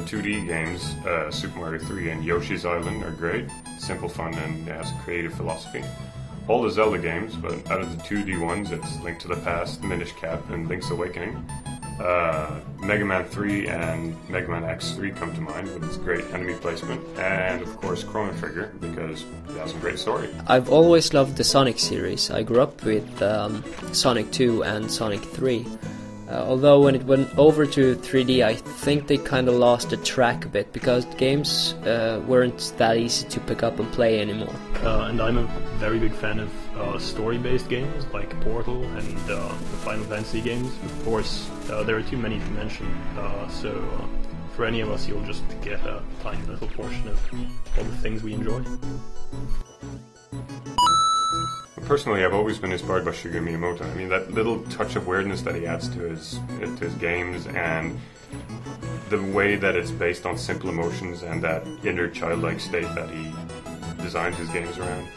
the 2D games, Super Mario 3 and Yoshi's Island are great. Simple fun and has a creative philosophy. All the Zelda games, but out of the 2D ones, it's Link to the Past, Minish Cap, and Link's Awakening. Mega Man 3 and Mega Man X3 come to mind with its great enemy placement, and of course Chrono Trigger, because it has a great story. I've always loved the Sonic series. I grew up with Sonic 2 and Sonic 3. Although when it went over to 3D, I think they kind of lost the track a bit, because games weren't that easy to pick up and play anymore. And I'm a very big fan of story-based games like Portal and the Final Fantasy games. Of course, there are too many to mention, so for any of us you'll just get a tiny little portion of all the things we enjoy. Personally, I've always been inspired by Shigeru Miyamoto. I mean, that little touch of weirdness that he adds to his games, and the way that it's based on simple emotions and that inner childlike state that he designs his games around.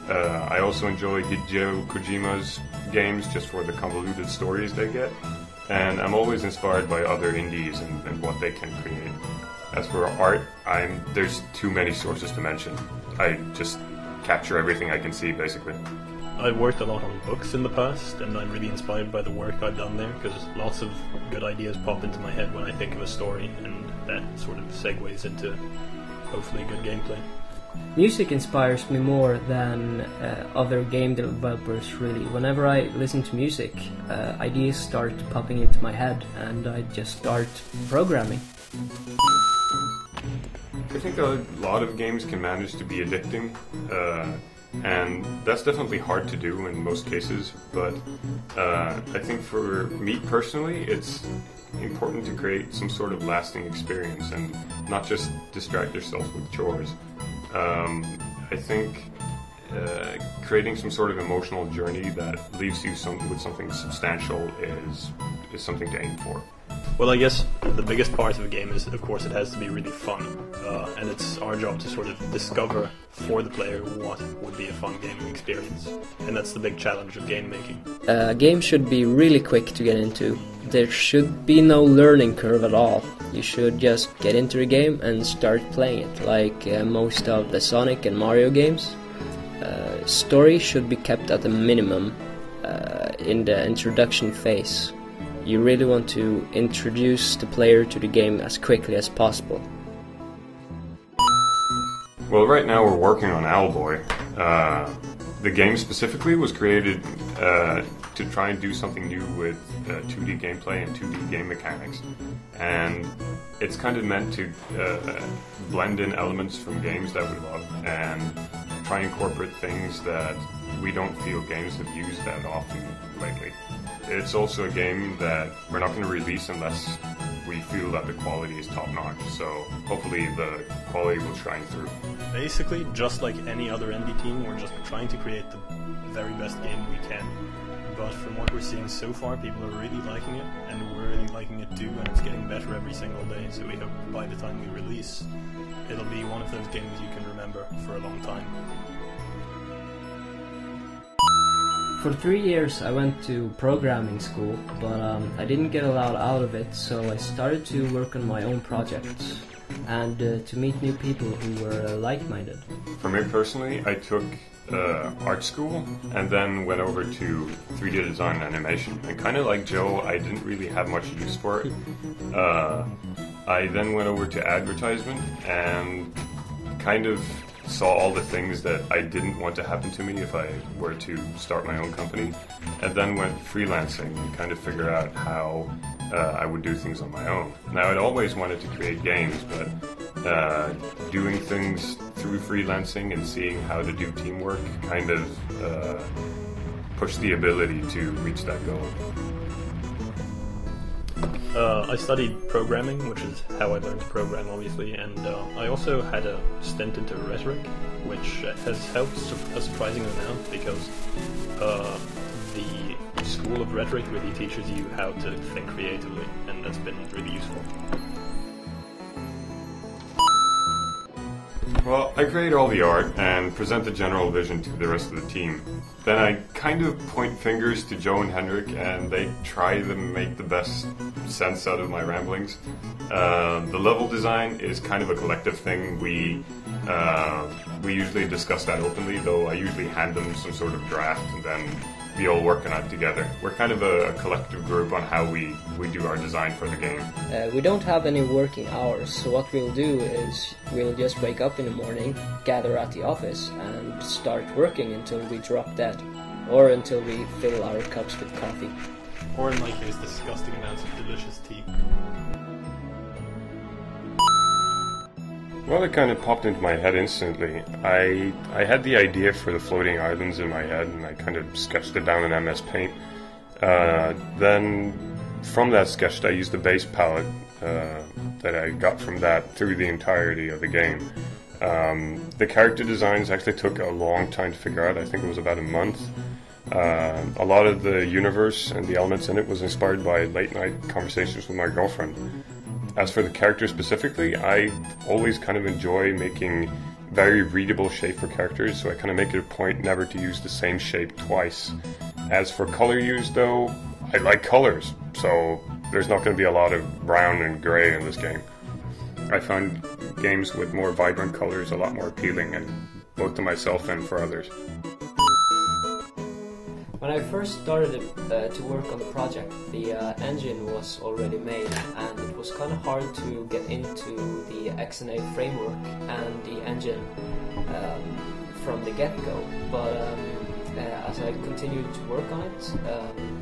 I also enjoy Hideo Kojima's games just for the convoluted stories they get, and I'm always inspired by other indies and what they can create. As for art, there's too many sources to mention. I just capture everything I can see, basically. I've worked a lot on books in the past, and I'm really inspired by the work I've done there, because lots of good ideas pop into my head when I think of a story, and that sort of segues into hopefully good gameplay. Music inspires me more than other game developers, really. Whenever I listen to music, ideas start popping into my head, and I just start programming. I think a lot of games can manage to be addicting, and that's definitely hard to do in most cases, but I think for me personally, it's important to create some sort of lasting experience and not just distract yourself with chores. I think creating some sort of emotional journey that leaves you with something substantial is something to aim for. Well, I guess the biggest part of a game is, of course, it has to be really fun, and it's our job to sort of discover for the player what would be a fun gaming experience, and that's the big challenge of game making. A game should be really quick to get into. There should be no learning curve at all. You should just get into the game and start playing it, like most of the Sonic and Mario games. Story should be kept at a minimum in the introduction phase. You really want to introduce the player to the game as quickly as possible. Well, right now we're working on Owlboy. The game specifically was created to try and do something new with 2D gameplay and 2D game mechanics. And it's kind of meant to blend in elements from games that we love and try and incorporate things that we don't feel games have used that often lately. It's also a game that we're not going to release unless we feel that the quality is top-notch, so hopefully the quality will shine through. Basically, just like any other indie team, we're just trying to create the very best game we can. But from what we're seeing so far, people are really liking it, and we're really liking it too, and it's getting better every single day, so we hope by the time we release, it'll be one of those games you can remember for a long time. For 3 years I went to programming school, but I didn't get a lot out of it, so I started to work on my own projects and to meet new people who were like-minded. For me personally, I took art school and then went over to 3D design and animation. And kind of like Joe, I didn't really have much use for it. I then went over to advertisement and kind of saw all the things that I didn't want to happen to me if I were to start my own company, and then went freelancing and kind of figure out how I would do things on my own. Now, I'd always wanted to create games, but doing things through freelancing and seeing how to do teamwork kind of pushed the ability to reach that goal. I studied programming, which is how I learned to program, obviously, and I also had a stint into rhetoric, which has helped a surprising amount because the school of rhetoric really teaches you how to think creatively, and that's been really useful. Well, I create all the art and present the general vision to the rest of the team. Then I kind of point fingers to Joe and Henrik, and they try to make the best sense out of my ramblings. The level design is kind of a collective thing. We usually discuss that openly, though I usually hand them some sort of draft, and then we all work on it together. We're kind of a collective group on how we do our design for the game. We don't have any working hours, so what we'll do is we'll just wake up in the morning, gather at the office, and start working until we drop dead, or until we fill our cups with coffee. Or in my case, disgusting amounts of delicious tea. Well, it kind of popped into my head instantly. I had the idea for the floating islands in my head, and I kind of sketched it down in MS Paint. Then, from that sketch, I used the base palette that I got from that through the entirety of the game. The character designs actually took a long time to figure out. I think it was about a month. A lot of the universe and the elements in it was inspired by late-night conversations with my girlfriend. As for the characters specifically, I always kind of enjoy making very readable shape for characters, so I kind of make it a point never to use the same shape twice. As for color use, though, I like colors, so there's not going to be a lot of brown and grey in this game. I find games with more vibrant colors a lot more appealing, and both to myself and for others. When I first started to work on the project, the engine was already made, and it was kind of hard to get into the XNA framework and the engine from the get-go. But as I continued to work on it,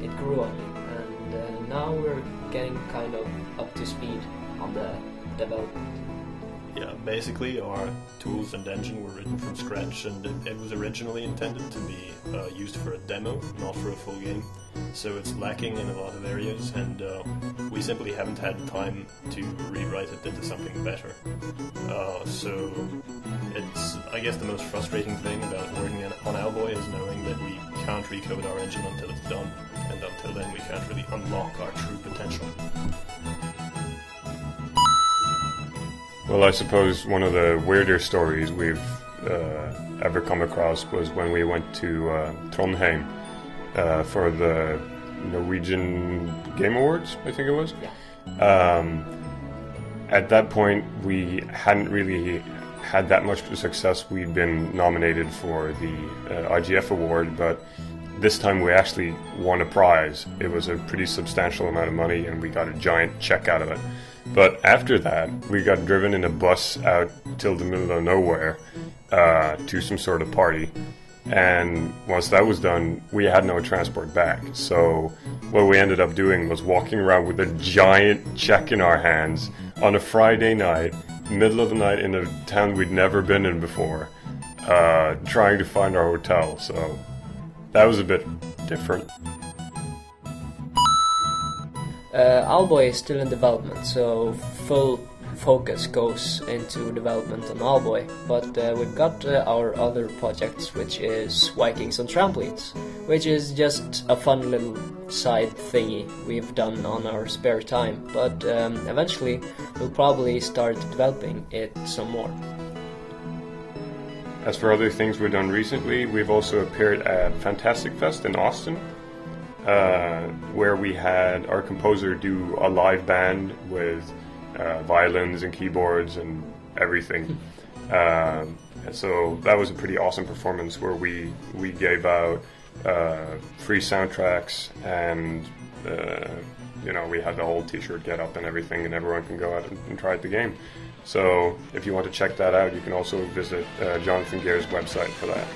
it grew on me, and now we're getting kind of up to speed on the development. Yeah, basically our tools and engine were written from scratch, and it was originally intended to be used for a demo, not for a full game. So it's lacking in a lot of areas, and we simply haven't had time to rewrite it into something better. So it's, I guess, the most frustrating thing about working on Owlboy is knowing that we can't recode our engine until it's done, and until then we can't really unlock our true potential. Well, I suppose one of the weirder stories we've ever come across was when we went to Trondheim for the Norwegian Game Awards, I think it was. Yeah. At that point, we hadn't really had that much success. We'd been nominated for the IGF award, but this time we actually won a prize. It was a pretty substantial amount of money, and we got a giant check out of it. But after that, we got driven in a bus out till the middle of nowhere to some sort of party. And once that was done, we had no transport back. So what we ended up doing was walking around with a giant check in our hands on a Friday night, middle of the night in a town we'd never been in before, trying to find our hotel. So that was a bit different. Owlboy is still in development, so full focus goes into development on Owlboy. But we've got our other projects, which is Vikings on Trampolines, which is just a fun little side thingy we've done on our spare time. But eventually we'll probably start developing it some more. As for other things we've done recently, we've also appeared at Fantastic Fest in Austin, where we had our composer do a live band with violins and keyboards and everything. And so that was a pretty awesome performance where we gave out free soundtracks, and we had the whole t-shirt get up and everything, and everyone can go out and try out the game. So if you want to check that out, you can also visit Jonathan Gear's website for that.